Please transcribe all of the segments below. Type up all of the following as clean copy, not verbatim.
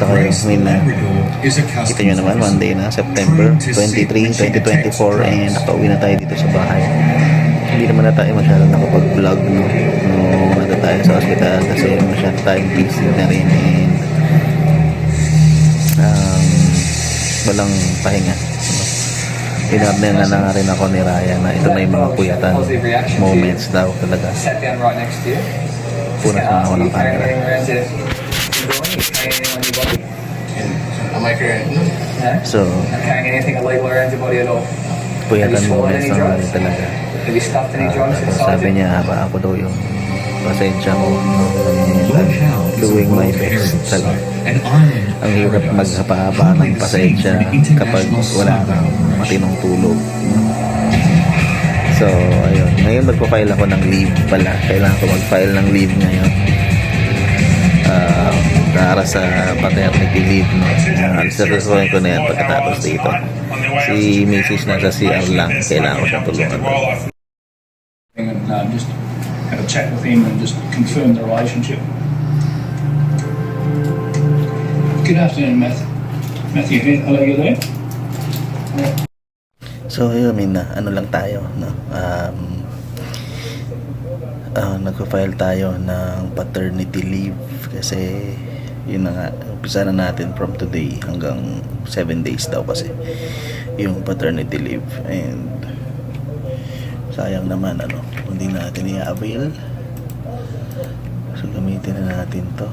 Kamusta kayo? Kita nyo naman, Monday na, September 23, 2024, and nakauwi na tayo dito sa bahay. Hindi naman na tayo masyadong nakapag-vlog nung nata tayo sa hospital kasi masyadong tayong busy na rin, and walang pahinga. Pinarner na nga rin ako ni Ryan na ito na yung mga puyatan moments daw talaga. Punas na ako ng camera. So, puyatan moments na nga rin talaga. Sabi niya, haba ako daw yung pasensya ko, doing my best talaga. Ang hirap maghapa-hapa ng pasensya kapag wala kang matinong tulog. So, ayun. Ngayon magpa-file ako ng leave pala. Kailangan ko mag-file ng leave ngayon. Para sa paternity leave, no? Alisarusuhin ko na yan pagkatapos dito. Si Mrs. nasa CR lang. Kailangan ko siyang tulungan. And just have a chat with him and just confirm the relationship. Good afternoon, Matthew. Hello, you there? So, yun, ano lang tayo, no? Nagpa-file tayo ng paternity leave kasi yun na nga, umpisa na natin from today hanggang 7 days daw kasi yung paternity leave, and sayang naman hindi natin i-avail, so gamitin na natin to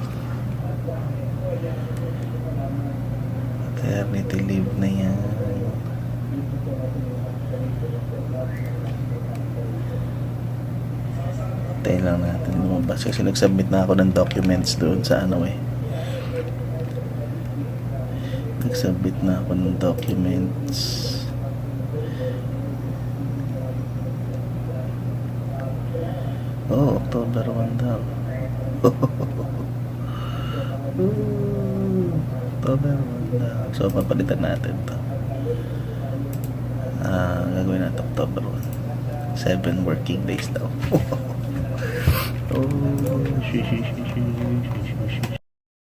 paternity leave na yan. Tayo lang natin lumabas kasi nag-submit na ako ng documents doon sa nag-submit na ako ng documents. Oh, October 1 daw. October 1 daw. So, papalitan natin to. Gagawin natin October 1. 7 working days daw.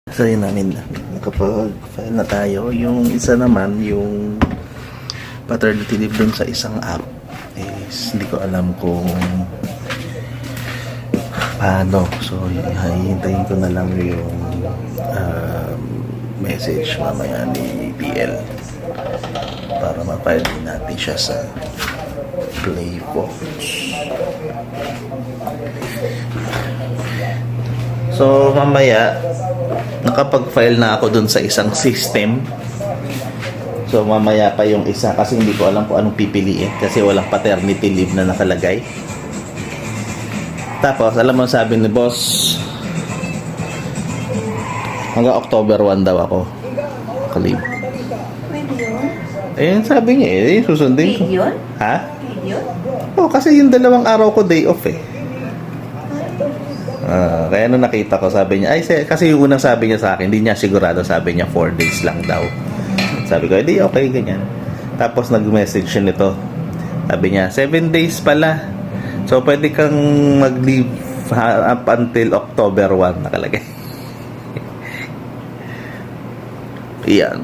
So, yun namin na. Nakapag-file na tayo. Yung isa naman, yung paternity leave dun sa isang app is hindi ko alam kung paano. So, hihintayin ko na lang yung message mamaya ni PL para ma-file din natin siya sa Playbox. So, mamaya nakapag-file na ako dun sa isang system. So, mamaya pa yung isa kasi hindi ko alam kung anong pipiliin kasi walang paternity leave na nakalagay. Tapos, alam mo, sabi ni boss, hanggang October 1 daw ako kalib. Pwede yun? Ayun, sabi niya susundin ko. Pwede yun? Ha? Pwede yun? Oh, kasi yung 2 araw ko day off kaya nung nakita ko, sabi niya, kasi yung unang sabi niya sa akin, hindi niya sigurado, sabi niya 4 days lang daw. Sabi ko, hindi, okay, ganyan. Tapos nag-message siya nito. Sabi niya, 7 days pala. So, pwede kang mag-leave up until October 1 nakalagay. Iyan.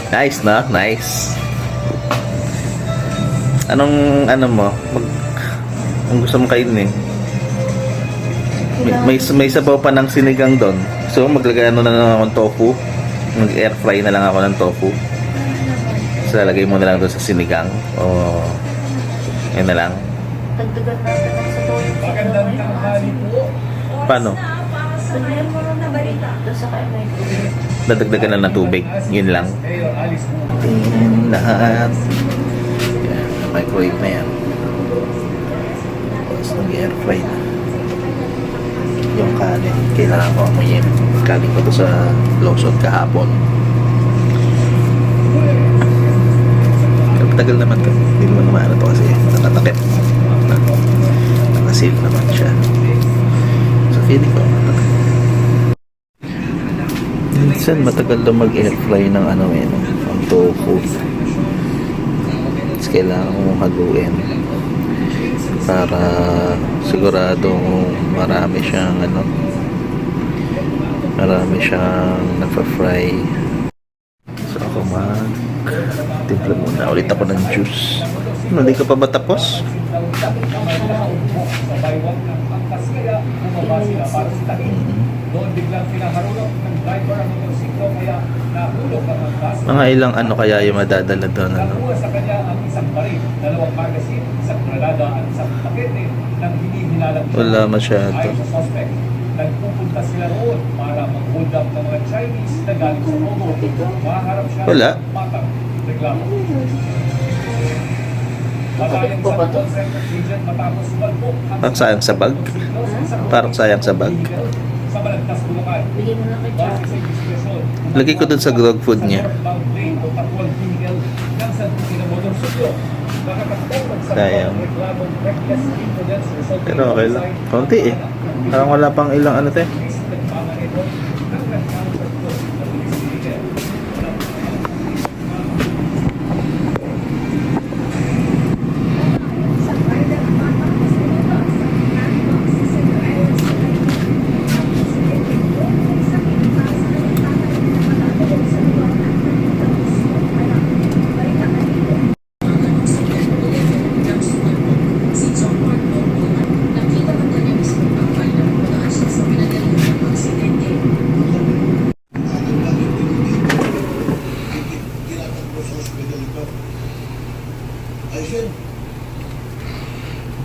Nice, no? Nice. Anong, mo? Ang gusto mong kainin? May sabaw pa ng sinigang doon. So, maglagay na lang ako ng tofu. Mag-air fry na lang ako ng tofu. So, lalagay mo na lang doon sa sinigang. O, yun na lang. Dagdagan natin ang sa toyo. Magandang tanghali po. Paano? Dagdagan mo na balita doon sa kainay ko. Dadagdagan na ng tubig. Yun lang. Tingin lahat. Yan, microwave na yan. Tapos nag-air fry na. Yung kanin, kailangan ko amoyin. Kanin ko to sa Lawson kahapon. Tagal naman to. Hindi naman naman to kasi nakatakip. Nakasil naman siya. So feeling ko matagal. Minsan matagal daw mag-air fry ng ang tofu. Tapos kailangan mo haluin para siguradong marami siyang Marami siyang nagpa-fry. So ako timpla muna ulit ako ng juice. Hindi ka pa ba tapos? Mga ilang ano kaya yung madadala doon, ano? Sa kanya ang isang baril, 2 magazine, isang granada at isang pakete ng hindi hinalang. Wala masyado. Ayon sa suspect, nagpupunta sila roon para mag-hold up ng mga Chinese na galing sa Togo. Maharap siya Wala. ng matang reklamo. Mataling sa concept agent matapos sumalpok ang Parang sayang sa bag. Parang sayang sa bag. sa Balagtas, Bulacan. Bigyan mo na kay Base sa Chappie. investigasyon, Lagay ko dun sa grog food niya. northbound lane o patrol vehicle ng San Jose na motorsiklo. Nakatakbo sa Sayang. reklamong reckless imprudence resulting Pero okay lang. homicide. Konti eh. Parang wala pang ilang ano te. Police nagpama nito ng nag-counter to na police vehicle.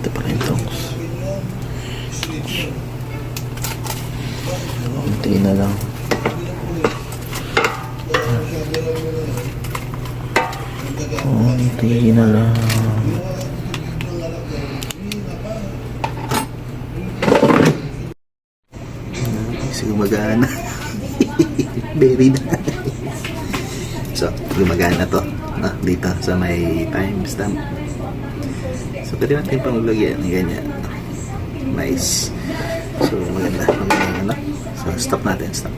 Ito pala yung tongs. Konti na lang. Konti na lang. Kasi gumagana. Very nice. So, gumagana to. Dito sa may timestamp. So, pwede natin pang maglagyan ng ganyan. Nice. So, maganda. Ano? So, stop natin. Stop.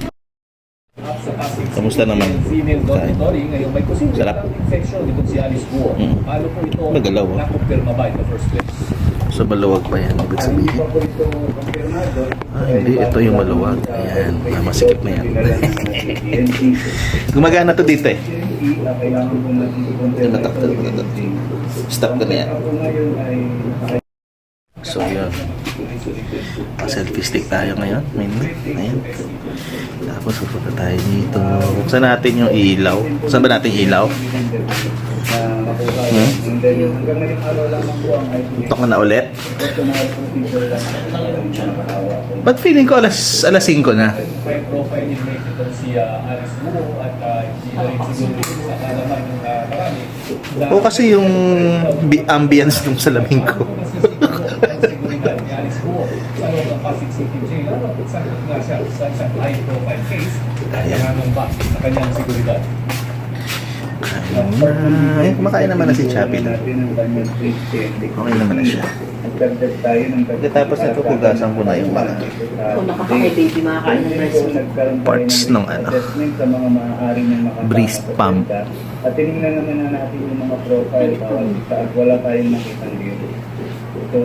Kamusta naman? Female Kain. dormitory ngayong may posibleng Sarap. infection dito si Alice Guo. Paano po ito Magalaw, ah. nakumpirma ba in the first place? So, maluwag pa yan. Ibig sabihin. Hindi. Ito yung maluwag. Ayan. Masikip na yan. Gumagana to dito eh. Stop ko na yan. So, yun. Selfie stick tayo ngayon. Ayan. Tapos, pupunta tayo dito. Buksan natin yung ilaw. Saan ba natin ilaw? Tok na ulit. Ba't feeling ko alas 5 na? May profile inmate itong si Alice Guo at hindi na rin siguro sa kalaman ng marami. O kasi yung ambience ng salamin ko. Seguridad ni Alice Guo sa loob ng Pasig City Jail. Sagot nga siya sa isang high-profile case at nangangamba sa kanyang seguridad. Ay, kumakain naman na si Chappie. Okay naman na siya. Tapos nito, pugasan ko na yung mga Kung nakaka-baby, makakain ng breast milk. parts ng ano, breast pump. At tinignan naman na natin yung mga profile at wala tayong nakitang dito. So,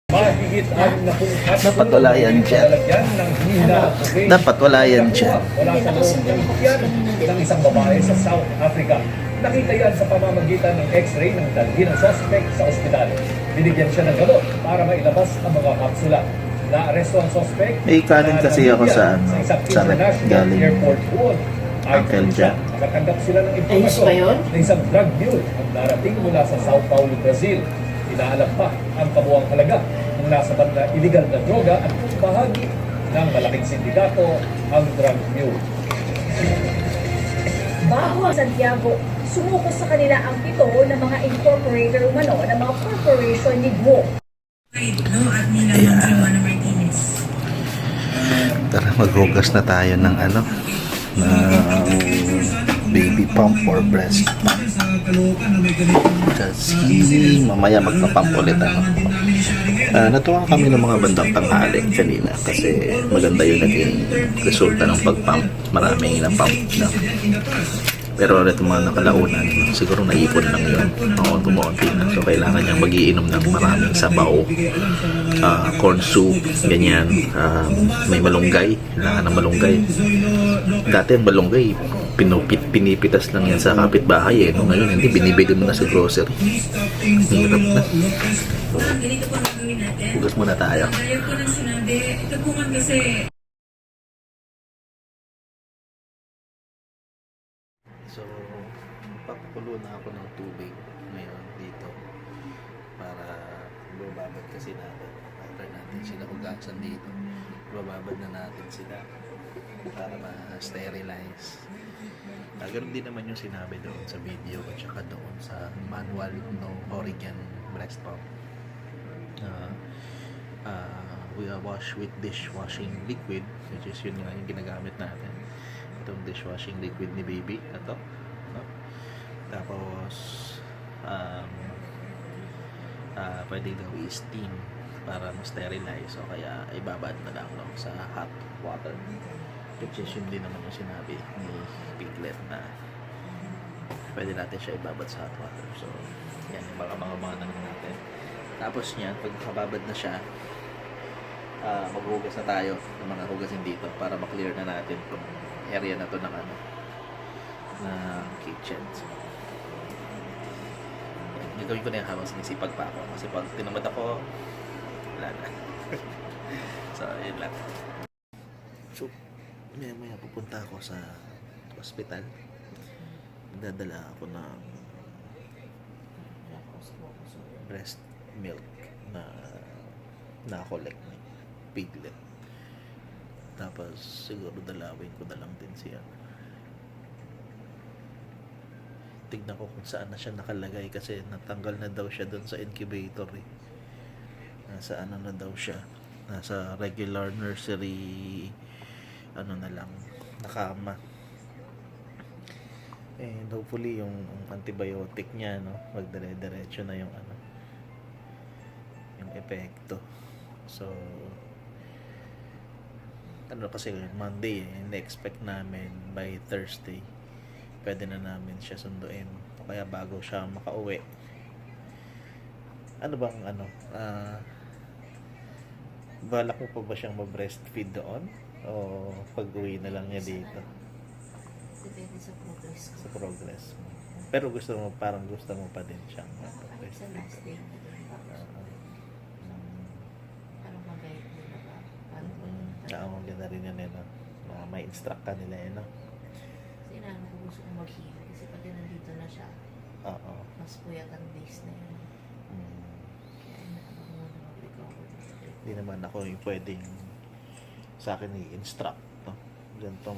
Mahigit 6 na pungkat Dapat wala yan dyan. lalagyan ng hina. Dapat wala yan dyan. Wala sa loob ng yan ng isang babae sa South Africa. Nakita yan sa pamamagitan ng x-ray ng dalhin ng suspect sa ospital. Binigyan siya ng gamot para mailabas ang mga kapsula. Naaresto ang suspect. May kanin kasi ako sa isang sa international galing airport road. Uncle Jack. Nakatanggap sila ng Ayos ba impormasyon yun? na isang drug mule ang darating mula sa Sao Paulo, Brazil. Inaalam pa ang kabuang halaga ng nasabat na illegal na droga at kung bahagi ng malaking sindikato ang drug mule. Bago ang Santiago, sumuko sa kanila ang 7 na mga incorporator umano ng mga corporation ni Guo. Tara, maghugas na tayo ng ano, ng baby pump or breast pump. Kasi mamaya magpa-pump ulit ako. Natuwa kami ng mga bandang tanghali kanina kasi maganda yung naging resulta ng pag-pump. Maraming na-pump na. Pero ulit mga nakalaunan, siguro naipon lang yun. Maunti na. So kailangan niyang magiinom ng maraming sabaw, corn soup, ganyan. May malunggay. Kailangan ng malunggay. Dati ang malunggay, pinipitas lang yan sa kapitbahay eh. No? Ngayon, hindi, binibili mo na sa grocery. Hirap na. So, hugas muna tayo. Gaya ko ng sinabi, ito po kasi So, papakulo na ako ng tubig ngayon dito para bababad kasi natin. After natin sila hugasan dito, bababad na natin sila para ma-sterilize. Ganun din naman yung sinabi doon sa video at saka doon sa manual no Oregon breast pump. We wash with dishwashing liquid, which is yun nga yung ginagamit natin. Itong dishwashing liquid ni baby ito, no? Tapos pwede daw i-steam para ma-sterilize o kaya ibabad na lang no, sa hot water, which is yun din naman yung sinabi ni Piglet na pwede natin siya ibabad sa hot water. So yan yung mga natin. Tapos niyan, pag nakababad na siya, maghugas na tayo ng mga hugasin dito para ma-clear na natin itong area na to ng kitchen. So, gagawin ko na yung habang sinisipag pa ako kasi pag tinamad ako, wala na. So, yun lang. So, maya pupunta ako sa hospital. Dadala ako ng breast milk na na-collect ni Piglet. Tapos siguro dalawin ko na lang din siya. Tignan ko kung saan na siya nakalagay kasi natanggal na daw siya doon sa incubator eh. Nasa ano na daw siya, nasa regular nursery ano na lang, nakama. And hopefully yung antibiotic niya no, magdire-diretso na yung yung epekto. So kasi Monday in-expect namin by Thursday pwede na namin siya sunduin o kaya bago siya makauwi. Balak mo pa ba siyang ma-breastfeed doon o pag-uwi na lang niya dito? Depende sa progress ko. Sa progress mo. Pero gusto mo pa din siyang Sa last day na din. Parang mag-guide nila ba? Parang maganda rin yan eh, no? May instruct ka nila eh, no? Kasi namin ko gusto kong mag-heal. Kasi pag nandito na siya, Oo. mas puyat ang base na yun. Kaya inaabang mo na mag-recover. Hindi naman ako yung pwedeng sa akin i-instruct, no? Ganito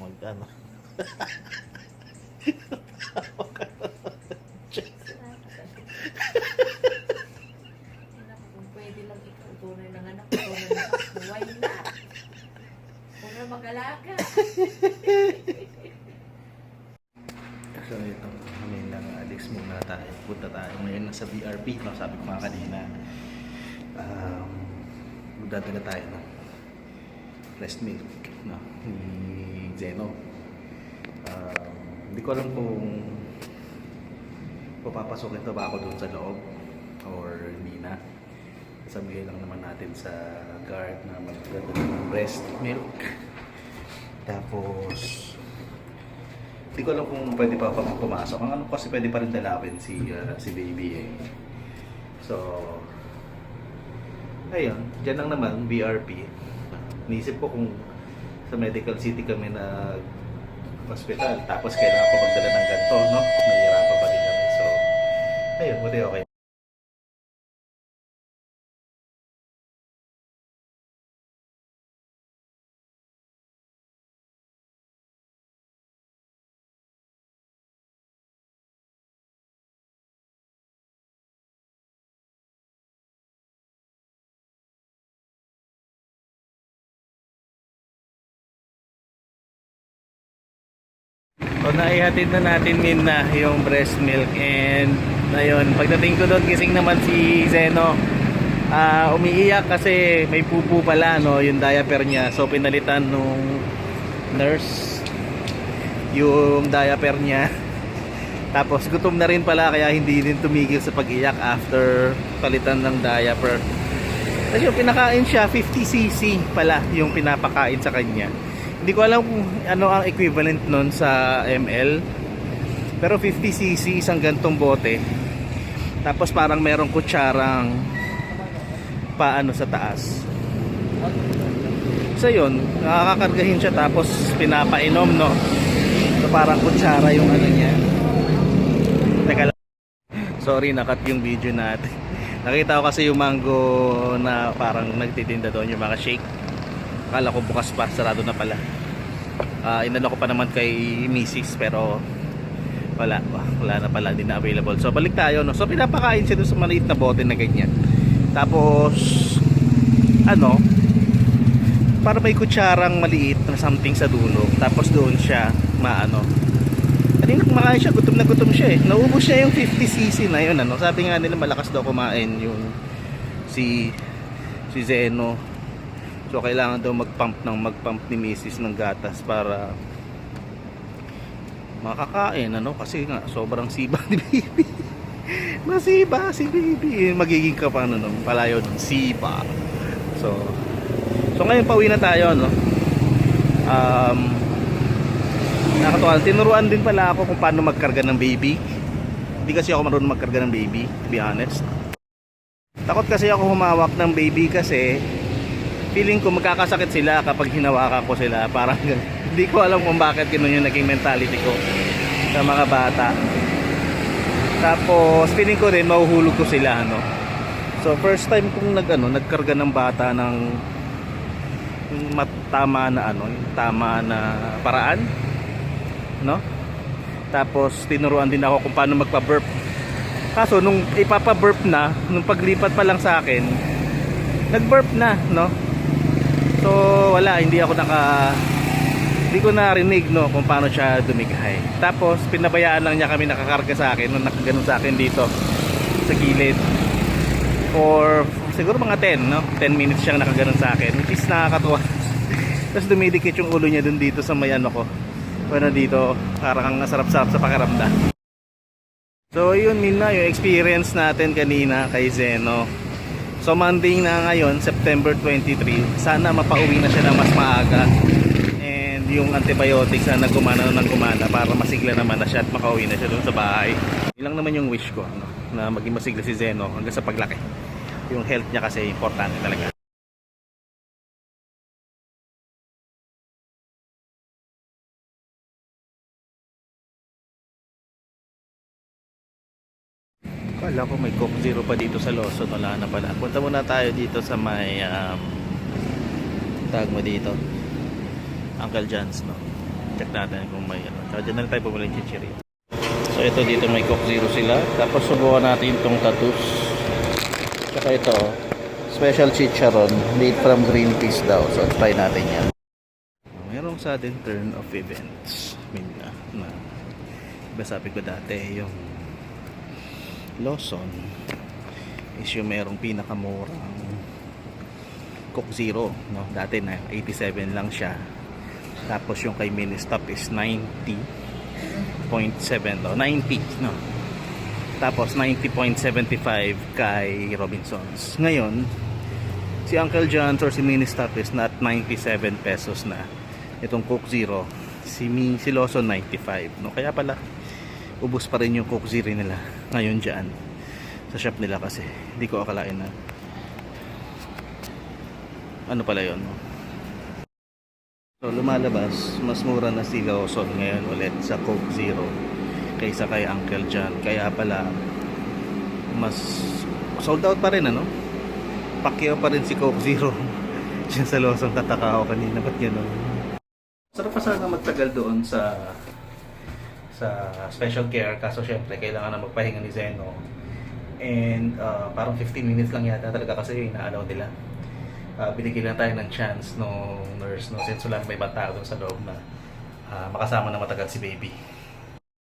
Kung pwede lang ikaw, tunay ng anak ko, tunay ng anak ko, why not? Kung na mag-alaga. So ito, ngayon lang alis muna tayo. Punta tayo ngayon sa BRP, no? Sabi ko nga kanina, magdadala tayo ng breast milk, no? Ni Zeno. Hindi ko alam kung papapasukin pa ba ako doon sa loob or hindi na. Sabihin lang naman natin sa guard na magdadala ng breast milk. Tapos hindi ko alam kung pwede pa pumasok. Ang ano kasi pwede pa rin dalawin si baby eh. So ayun, dyan lang naman BRP. Niisip ko kung sa Medical City kami na hospital tapos kailangan ko magdala ng ganito, no? Nahihirapan pa din kami. So ayun, buti okay. O naihatid na natin na yung breast milk and ayun, pagdating ko doon gising naman si Zeno. Umiiyak kasi may pupu pala no, yung diaper niya. So pinalitan nung nurse yung diaper niya Tapos gutom na rin pala kaya hindi din tumigil sa pag-iyak after palitan ng diaper. Kasi yung pinakain siya 50cc pala yung pinapakain sa kanya. Hindi ko alam kung ano ang equivalent nun sa ml. Pero 50cc isang gantong bote. Tapos parang merong kutsarang paano sa taas. So yun, nakakakargahin siya tapos pinapainom, no. So parang kutsara yung ano niya. Teka lang. Sorry, nakat yung video natin. Nakita ko kasi yung mango na parang nagtitinda doon, yung mga shake. Akala ko bukas pa, sarado na pala. Inano ko pa naman kay Mrs. pero wala na pala, hindi na available. So balik tayo, no. So pinapakain siya doon sa maliit na bote na ganyan. Tapos ano, para may kutsarang maliit na something sa dulo. Tapos doon siya maano. Kanina kumakain siya, gutom na gutom siya eh. Naubos siya yung 50cc na yun, ano. Sabi nga nila malakas daw kumain yung si Zeno. So kailangan daw magpump ni Mrs. ng gatas para makakain, ano, kasi nga sobrang siba ni baby. Masiba si baby. Magiging ka pa ano, palayo ng siba. So ngayon pauwi na tayo, no. Nakatuwa, tinuruan din pala ako kung paano magkarga ng baby. Hindi kasi ako marunong magkarga ng baby, to be honest. Takot kasi ako humawak ng baby kasi feeling ko magkakasakit sila kapag hinawakan ko sila. Parang hindi ko alam kung bakit ganoon yung naging mentality ko sa mga bata. Tapos feeling ko rin mahuhulog ko sila, no. So first time kong nagkarga ng bata ng tama na paraan, no? Tapos tinuruan din ako kung paano magpa-burp. Kaso nung ipapa-burp na, nung paglipat pa lang sa akin, nag-burp na, no? So wala, hindi ko narinig, no, kung paano siya dumighay. Tapos pinabayaan lang niya kami nakakarga sa akin, nung nakaganon sa akin dito sa gilid for siguro mga 10, no? 10 minutes siyang nakaganon sa akin, which is nakakatuwa. Tapos dumidikit yung ulo niya dun dito sa may ano ko. Bueno, dito parang nasarap-sarap sa pakiramdam. So yun, Mina, yung experience natin kanina kay Zeno. So Monday na ngayon, September 23. Sana mapauwi na siya ng mas maaga. And yung antibiotics na gumana para masigla naman na siya at makauwi na siya doon sa bahay. Yun lang naman yung wish ko, no? Na maging masigla si Zeno hanggang sa paglaki. Yung health niya kasi importante talaga. Kala ko may Coke Zero pa dito sa Lawson, wala na pala. Punta muna tayo dito sa may tag mo dito, Uncle John's, no? Check natin kung may ano. So dyan na tayo bumili ng chichiri. So ito, dito may Coke Zero sila. Tapos subukan natin itong tatus. Tsaka ito, special chicharon made from green peas daw. So try natin yan. Merong sudden turn of events, Mina, na iba sabi ko dati, yung Lawson is yung merong pinakamurang Coke Zero, no? Dati na 87 lang siya. Tapos yung kay Ministop is 90.7, no? 90, no? Tapos 90.75 kay Robinsons. Ngayon si Uncle John's or si Ministop is not 97 pesos na itong Coke Zero. Si Lawson 95, no? Kaya pala ubos pa rin yung Coke Zero nila ngayon dyan sa shop nila, kasi hindi ko akalain na ano pala yun, no? So lumalabas mas mura na si Lawson ngayon ulit sa Coke Zero kaysa kay Uncle John. Kaya pala mas sold out pa rin, ano? Pakyaw pa rin si Coke Zero dyan sa Lawson. Tataka ako kanina, ba't gano'n? Sarap pa sana magtagal doon sa special care, kaso syempre kailangan na magpahinga ni Zeno. And parang 15 minutes lang yata talaga kasi inaalaw nila. Binigyan lang tayo ng chance no nurse, no, since wala may ibang tao doon sa loob na makasama na matagal si baby.